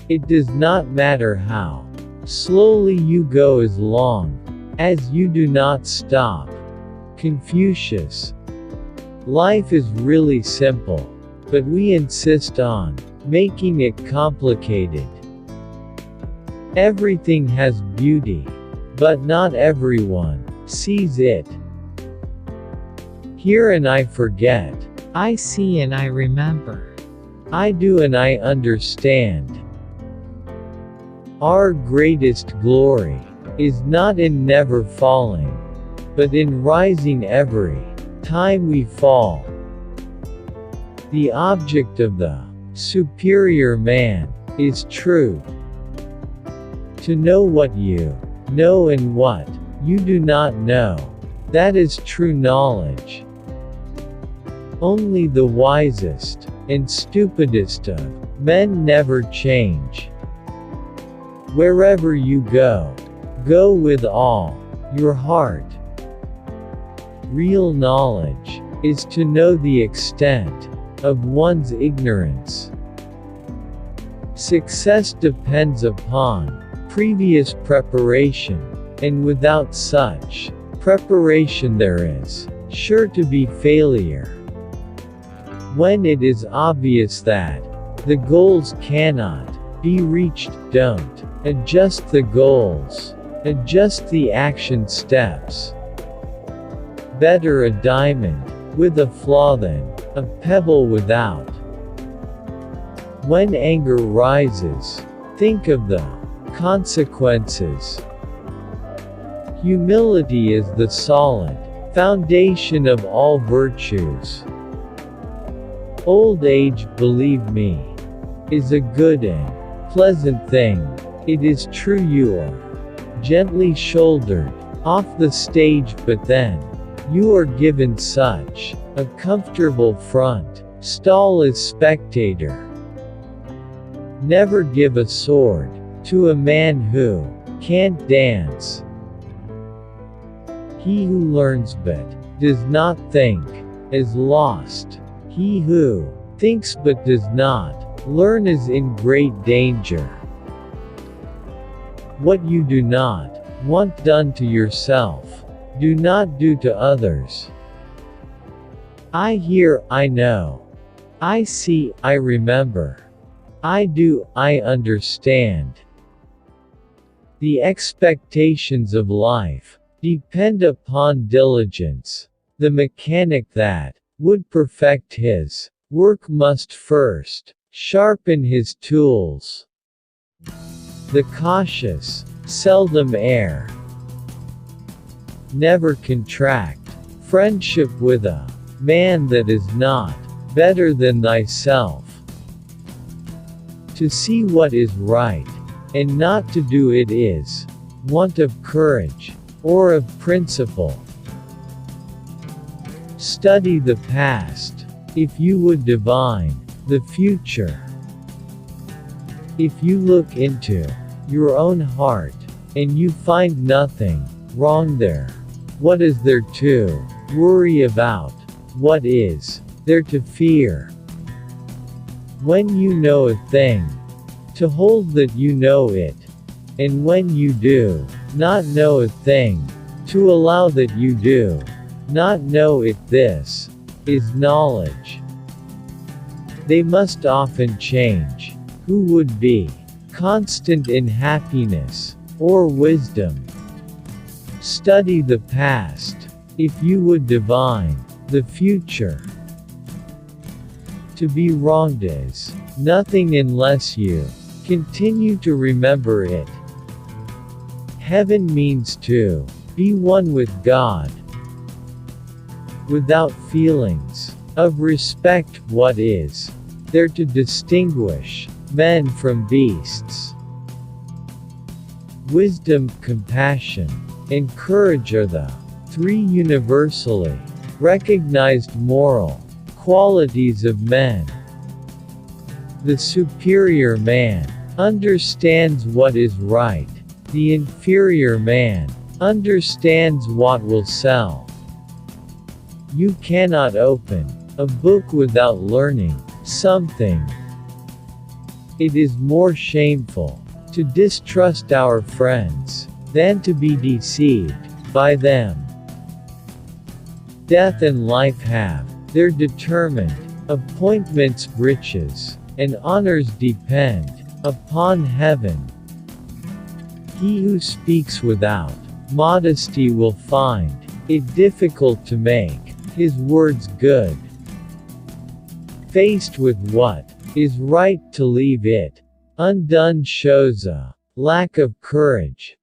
It does not matter how slowly you go as long as you do not stop. Confucius. Life is really simple, but we insist on making it complicated. Everything has beauty, but not everyone sees it. Hear and I forget. I see and I remember. I do and I understand. Our greatest glory is not in never falling, but in rising every time we fall. The object of the superior man is truth. To know what you know and what you do not know, that is true knowledge. Only the wisest and stupidest of men never change. Wherever you go, go with all your heart. Real knowledge is to know the extent of one's ignorance. Success depends upon previous preparation, and without such preparation there is sure to be failure. When it is obvious that the goals cannot be reached, don't adjust the goals, adjust the action steps. Better a diamond with a flaw than a pebble without. When anger rises, think of the consequences. Humility is the solid foundation of all virtues. Old age, believe me, is a good and pleasant thing. It is true you are gently shouldered off the stage, but then you are given such a comfortable front stall as spectator. Never give a sword to a man who can't dance. He who learns but does not think is lost. He who thinks but does not learn is in great danger. What you do not want done to yourself, do not do to others. I hear, I know. I see, I remember. I do, I understand. The expectations of life depend upon diligence. The mechanic that would perfect his work must first sharpen his tools. The cautious seldom err. Never contract friendship with a man that is not better than thyself. To see what is right, and not to do it is want of courage, or of principle. Study the past, if you would divine the future. If you look into your own heart, and you find nothing wrong there, what is there to worry about? What is there to fear? When you know a thing, to hold that you know it, and when you do not know a thing, to allow that you do not know it, this is knowledge. They must often change. Who would be constant in happiness or wisdom? Study the past, if you would divine the future. To be wronged is nothing unless you continue to remember it. Heaven means to be one with God. Without feelings of respect, what is there to distinguish men from beasts? Wisdom, compassion, and courage are the three universally recognized moral qualities of men. The superior man understands what is right. The inferior man understands what will sell. You cannot open a book without learning something. It is more shameful to distrust our friends than to be deceived by them. Death and life have their determined appointments, riches and honors depend upon heaven. He who speaks without modesty will find it difficult to make his words good. Faced with what is right, to leave it undone shows a lack of courage.